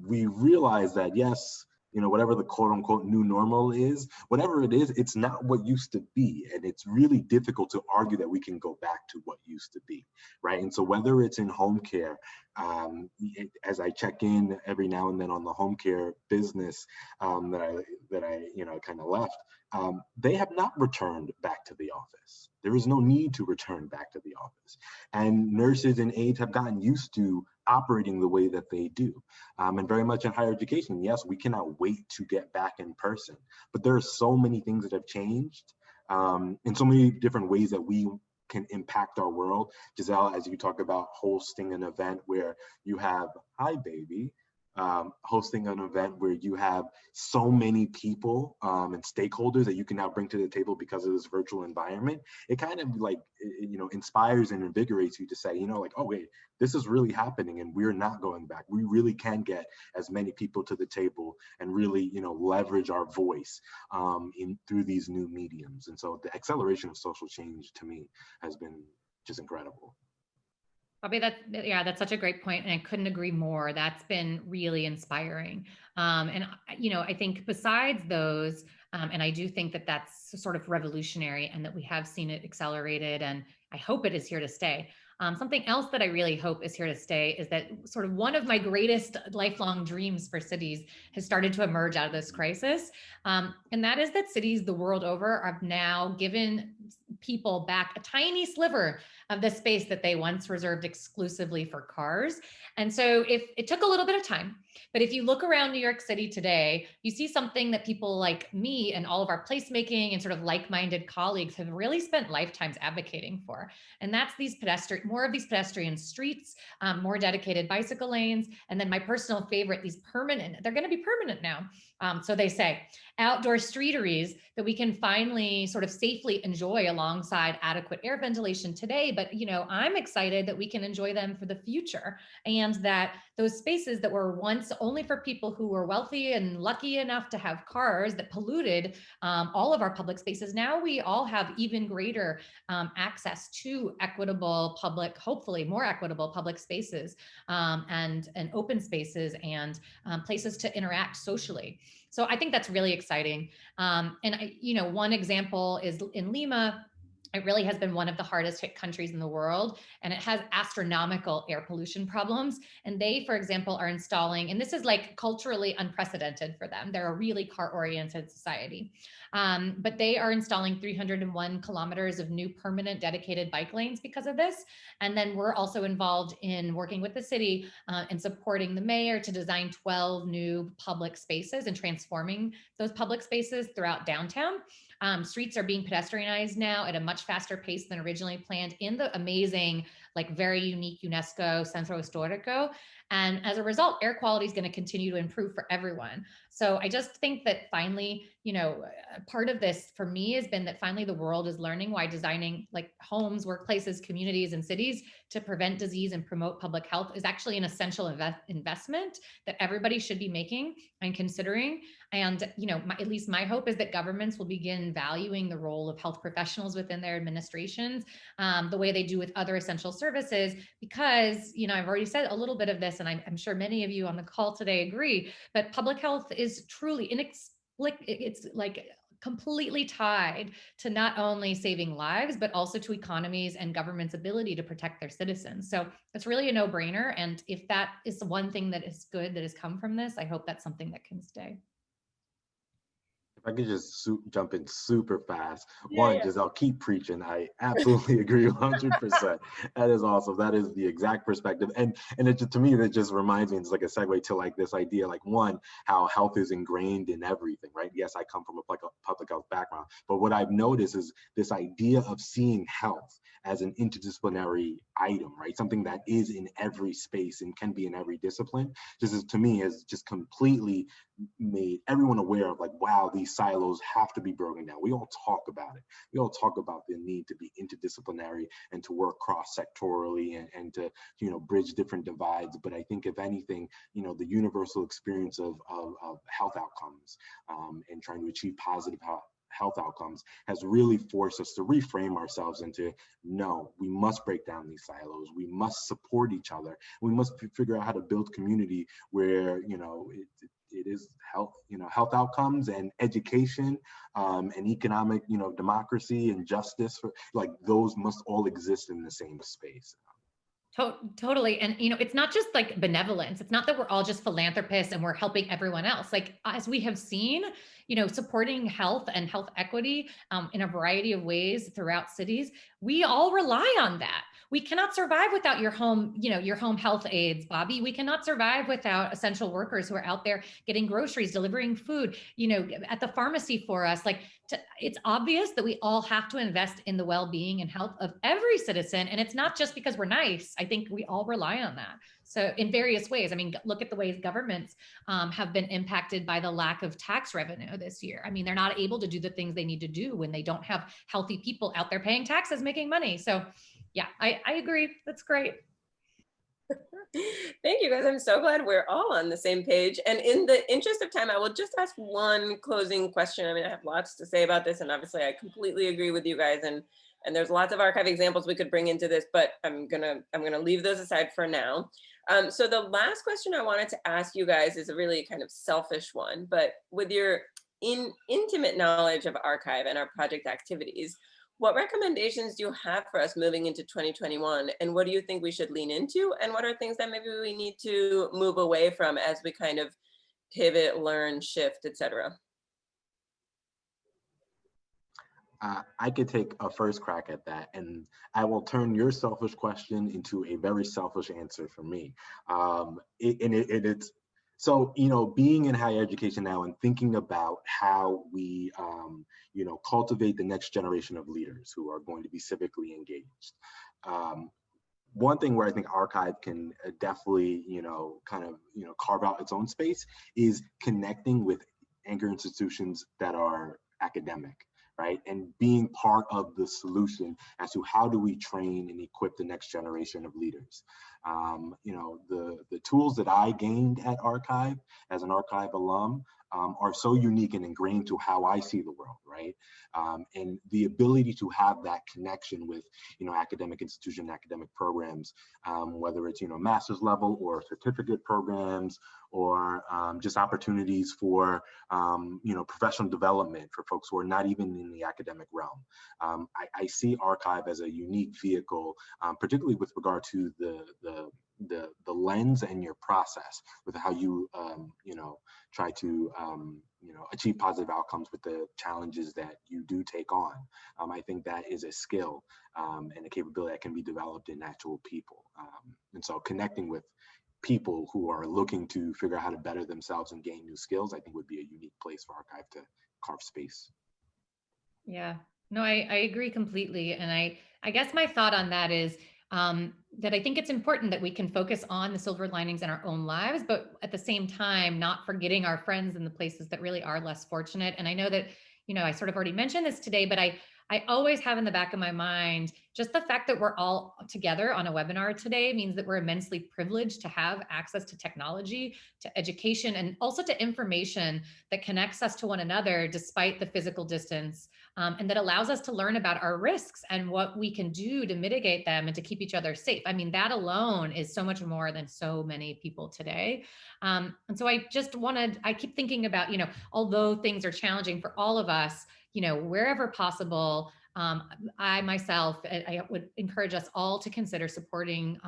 We realize that yes, whatever the quote unquote new normal is, whatever it is, it's not what used to be, and it's really difficult to argue that we can go back to what used to be, right? And so whether it's in home care, as I check in every now and then on the home care business that I kind of left, they have not returned back to the office. There is no need to return back to the office, and nurses and aides have gotten used to operating the way that they do, and very much in higher education. Yes, we cannot wait to get back in person, but there are so many things that have changed, in so many different ways that we can impact our world. Giselle, as you talk about hosting an event where you have, hi baby, hosting an event where you have so many people and stakeholders that you can now bring to the table because of this virtual environment, it kind of like, inspires and invigorates you to say, like, oh wait, this is really happening and we're not going back. We really can get as many people to the table and really, leverage our voice through these new mediums. And so the acceleration of social change to me has been just incredible. Bobby, that's such a great point, and I couldn't agree more. That's been really inspiring. And I think besides those, and I do think that that's sort of revolutionary, and that we have seen it accelerated, and I hope it is here to stay. Something else that I really hope is here to stay is that sort of one of my greatest lifelong dreams for cities has started to emerge out of this crisis. And that is that cities the world over have now given people back a tiny sliver of the space that they once reserved exclusively for cars. And so if it took a little bit of time, but if you look around New York City today, you see something that people like me and all of our placemaking and sort of like-minded colleagues have really spent lifetimes advocating for. And that's more of these pedestrian streets, more dedicated bicycle lanes. And then my personal favorite, they're going to be permanent now. So they say, outdoor streeteries that we can finally sort of safely enjoy alongside adequate air ventilation today. But, I'm excited that we can enjoy them for the future, and that those spaces that were once only for people who were wealthy and lucky enough to have cars that polluted all of our public spaces, now we all have even greater access to equitable public, hopefully more equitable public spaces, and open spaces, and places to interact socially. So I think that's really exciting. One example is in Lima. It really has been one of the hardest hit countries in the world, and it has astronomical air pollution problems. And they, for example, are installing, and this is like culturally unprecedented for them. They're a really car-oriented society. But they are installing 301 kilometers of new permanent dedicated bike lanes because of this. And then we're also involved in working with the city and supporting the mayor to design 12 new public spaces and transforming those public spaces throughout downtown. Streets are being pedestrianized now at a much faster pace than originally planned in the amazing, very unique UNESCO Centro Histórico. And as a result, air quality is going to continue to improve for everyone. So I just think that finally, part of this for me has been that finally the world is learning why designing homes, workplaces, communities, and cities to prevent disease and promote public health is actually an essential investment that everybody should be making and considering. And, at least my hope is that governments will begin valuing the role of health professionals within their administrations, the way they do with other essential services, because, I've already said a little bit of this, and I'm sure many of you on the call today agree, but public health is truly it's like completely tied to not only saving lives, but also to economies and government's ability to protect their citizens. So it's really a no-brainer. And if that is the one thing that is good that has come from this, I hope that's something that can stay. If I could just jump in super fast. Yeah, One, yeah. just I'll keep preaching. I absolutely agree 100%. That is awesome. That is the exact perspective. And it just, to me, that just reminds me, it's like a segue to like this idea, like one, how health is ingrained in everything, right? Yes, I come from a public health background, but what I've noticed is this idea of seeing health as an interdisciplinary item, right? Something that is in every space and can be in every discipline, just as, to me, has just completely made everyone aware of like, wow, these silos have to be broken down. We all talk about it. We all talk about the need to be interdisciplinary and to work cross-sectorally and to, bridge different divides. But I think if anything, the universal experience of health outcomes and trying to achieve positive health outcomes has really forced us to reframe ourselves into, no, we must break down these silos. We must support each other. We must figure out how to build community where, it is health, health outcomes and education and economic, democracy and justice, for like those must all exist in the same space. Totally. And, it's not just like benevolence. It's not that we're all just philanthropists and we're helping everyone else. Like, as we have seen, supporting health and health equity in a variety of ways throughout cities, we all rely on that. We cannot survive without your home, your home health aides, Bobby. We cannot survive without essential workers who are out there getting groceries, delivering food, at the pharmacy for us. Like, it's obvious that we all have to invest in the well-being and health of every citizen. And it's not just because we're nice. I think we all rely on that. So in various ways, I mean, look at the ways governments have been impacted by the lack of tax revenue this year. I mean, they're not able to do the things they need to do when they don't have healthy people out there paying taxes, making money. So yeah, I agree. That's great. Thank you, guys. I'm so glad we're all on the same page. And in the interest of time, I will just ask one closing question. I mean, I have lots to say about this, and obviously I completely agree with you guys. And there's lots of archive examples we could bring into this, but I'm gonna leave those aside for now. So the last question I wanted to ask you guys is a really kind of selfish one, but with your intimate knowledge of archive and our project activities, what recommendations do you have for us moving into 2021? And what do you think we should lean into? And what are things that maybe we need to move away from as we kind of pivot, learn, shift, etc.? I could take a first crack at that, and I will turn your selfish question into a very selfish answer for me. It's so, being in higher education now and thinking about how we, cultivate the next generation of leaders who are going to be civically engaged. One thing where I think archive can definitely, carve out its own space is connecting with anchor institutions that are academic, right? And being part of the solution as to how do we train and equip the next generation of leaders. The tools that I gained at Archive as an Archive alum are so unique and ingrained to how I see the world, right? And the ability to have that connection with, academic institution, academic programs, whether it's, master's level or certificate programs, or just opportunities for, professional development for folks who are not even in the academic realm. I see Archive as a unique vehicle, particularly with regard to the lens and your process with how you, try to, achieve positive outcomes with the challenges that you do take on. I think that is a skill and a capability that can be developed in actual people. And so connecting with people who are looking to figure out how to better themselves and gain new skills, I think would be a unique place for Archive to carve space. Yeah, no, I agree completely. And I guess my thought on that is that I think it's important that we can focus on the silver linings in our own lives, but at the same time, not forgetting our friends in the places that really are less fortunate. And I know that, I sort of already mentioned this today, but I I always have in the back of my mind, just the fact that we're all together on a webinar today means that we're immensely privileged to have access to technology, to education, and also to information that connects us to one another despite the physical distance, and that allows us to learn about our risks and what we can do to mitigate them and to keep each other safe. I mean, that alone is so much more than so many people today. And so I just wanted, I keep thinking about, although things are challenging for all of us, wherever possible, I myself, I would encourage us all to consider supporting,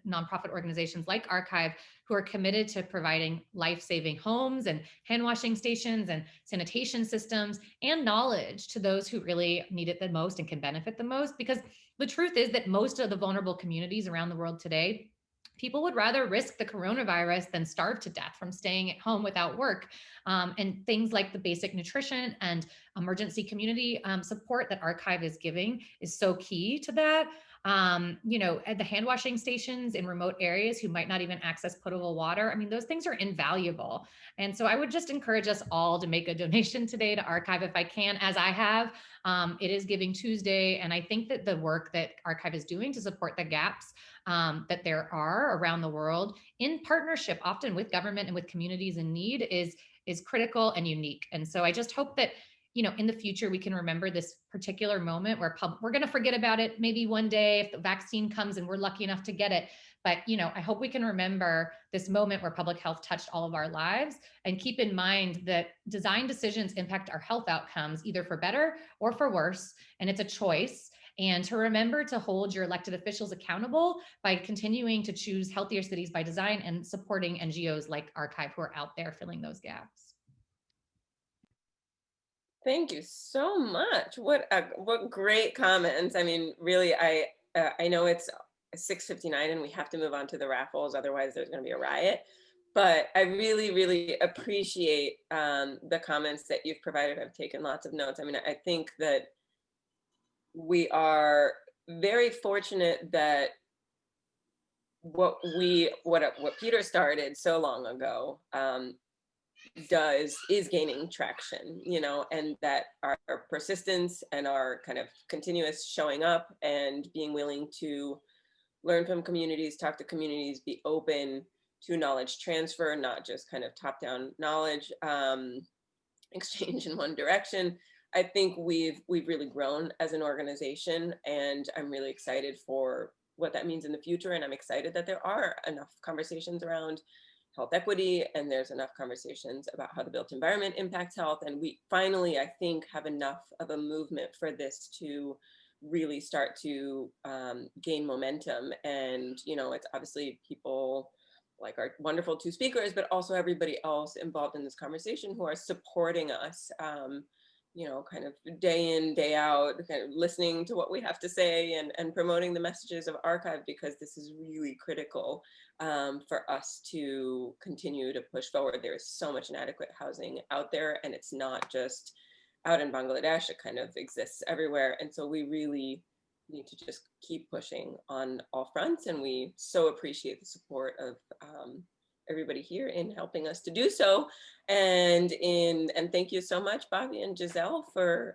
nonprofit organizations like Archive, who are committed to providing life-saving homes and hand washing stations and sanitation systems and knowledge to those who really need it the most and can benefit the most. Because the truth is that most of the vulnerable communities around the world today, people would rather risk the coronavirus than starve to death from staying at home without work. And things like the basic nutrition and emergency community support that Archive is giving is so key to that. At the hand washing stations in remote areas who might not even access potable water, I mean, those things are invaluable. And so I would just encourage us all to make a donation today to Archive if I can, as I have. It is Giving Tuesday, and I think that the work that Archive is doing to support the gaps that there are around the world, in partnership often with government and with communities in need, is critical and unique. And so I just hope that in the future, we can remember this particular moment where we're going to forget about it maybe one day if the vaccine comes and we're lucky enough to get it. But, I hope we can remember this moment where public health touched all of our lives, and keep in mind that design decisions impact our health outcomes, either for better or for worse. And it's a choice. And to remember to hold your elected officials accountable by continuing to choose healthier cities by design and supporting NGOs like Archive who are out there filling those gaps. Thank you so much. What great comments. I mean, really, I know it's 6:59 and we have to move on to the raffles, otherwise there's going to be a riot. But I really, really appreciate the comments that you've provided. I've taken lots of notes. I mean, I think that we are very fortunate that what Peter started so long ago is gaining traction, and that our persistence and our kind of continuous showing up and being willing to learn from communities, talk to communities, be open to knowledge transfer, not just kind of top-down knowledge exchange in one direction. I think we've really grown as an organization, and I'm really excited for what that means in the future. And I'm excited that there are enough conversations around health equity, and there's enough conversations about how the built environment impacts health. And we finally, I think, have enough of a movement for this to really start to gain momentum. And, it's obviously people like our wonderful two speakers, but also everybody else involved in this conversation who are supporting us, kind of day in, day out, kind of listening to what we have to say and promoting the messages of Archive, because this is really critical for us to continue to push forward. There is so much inadequate housing out there, and it's not just out in Bangladesh, it kind of exists everywhere. And so we really need to just keep pushing on all fronts. And we so appreciate the support of everybody here in helping us to do so. And thank you so much, Bobby and Giselle, for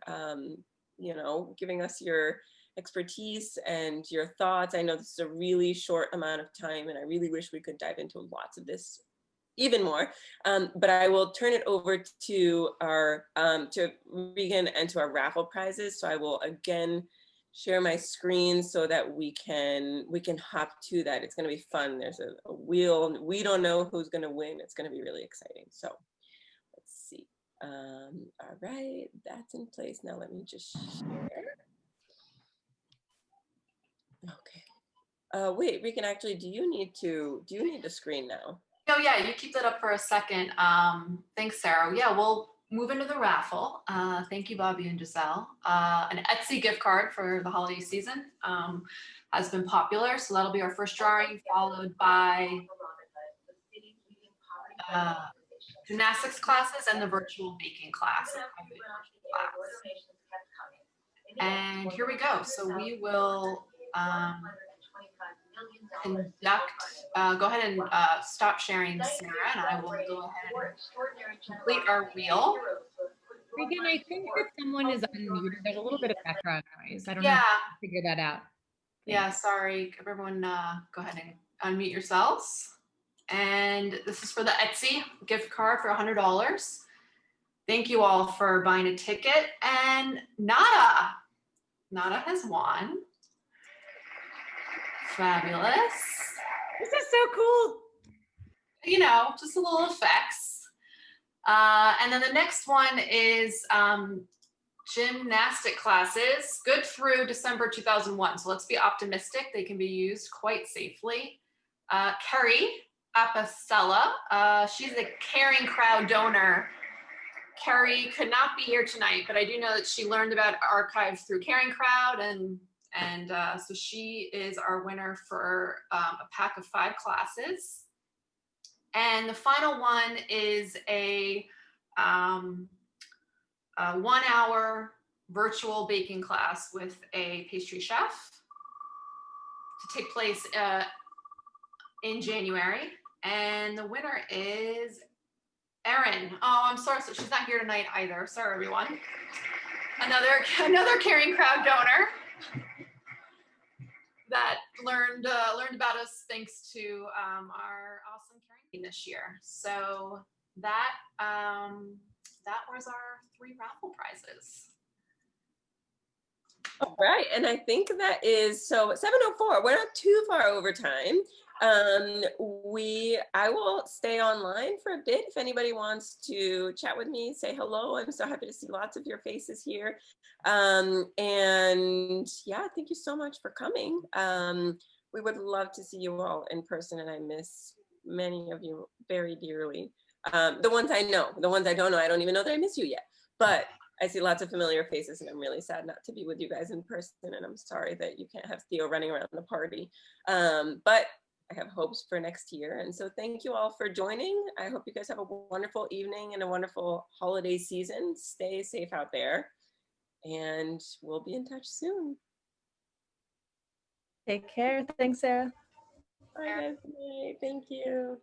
giving us your expertise and your thoughts. I know this is a really short amount of time, and I really wish we could dive into lots of this even more. But I will turn it over to our to Regan and to our raffle prizes. So I will again share my screen so that we can hop to that. It's going to be fun. There's a wheel. We don't know who's going to win. It's going to be really exciting. So let's see. All right, that's in place. Now let me just share. Okay. Wait, Regan, actually, do you need the screen now? Oh yeah, you keep that up for a second. Thanks, Sarah. Yeah, we'll move into the raffle. Thank you, Bobby and Giselle. An Etsy gift card for the holiday season has been popular, so that'll be our first drawing, followed by gymnastics classes and the virtual baking class. And here we go. So we will conduct, go ahead and stop sharing, Sarah, and I will go ahead and complete our wheel. Regan, I think that someone is unmuted. There's a little bit of background noise. I don't know Yeah, if you can figure that out. yeah, sorry. Everyone, go ahead and unmute yourselves. And this is for the Etsy gift card for $100. Thank you all for buying a ticket. And Nada has won. Fabulous. This is so cool. You know, just a little effects. And then the next one is gymnastic classes, good through December 2001. So let's be optimistic. They can be used quite safely. Kerry Apicella, she's a Caring Crowd donor. Kerry could not be here tonight, but I do know that she learned about archives through Caring Crowd, and so she is our winner for a pack of 5 classes. And the final one is a 1-hour virtual baking class with a pastry chef to take place in January. And the winner is Erin. Oh, I'm sorry, so she's not here tonight either. Sorry, everyone. Another Caring Crowd donor that learned about us thanks to our awesome caring team this year. So that was our 3 raffle prizes. All right, and I think that is, so 7:04, we're not too far over time. I will stay online for a bit. If anybody wants to chat with me, say hello. I'm so happy to see lots of your faces here. And yeah, thank you so much for coming. We would love to see you all in person, and I miss many of you very dearly. The ones I know, the ones I don't know, I don't even know that I miss you yet, but I see lots of familiar faces, and I'm really sad not to be with you guys in person, and I'm sorry that you can't have Theo running around the party. But I have hopes for next year. And so thank you all for joining. I hope you guys have a wonderful evening and a wonderful holiday season. Stay safe out there, and we'll be in touch soon. Take care. Thanks, Sarah. Bye, guys. Thank you.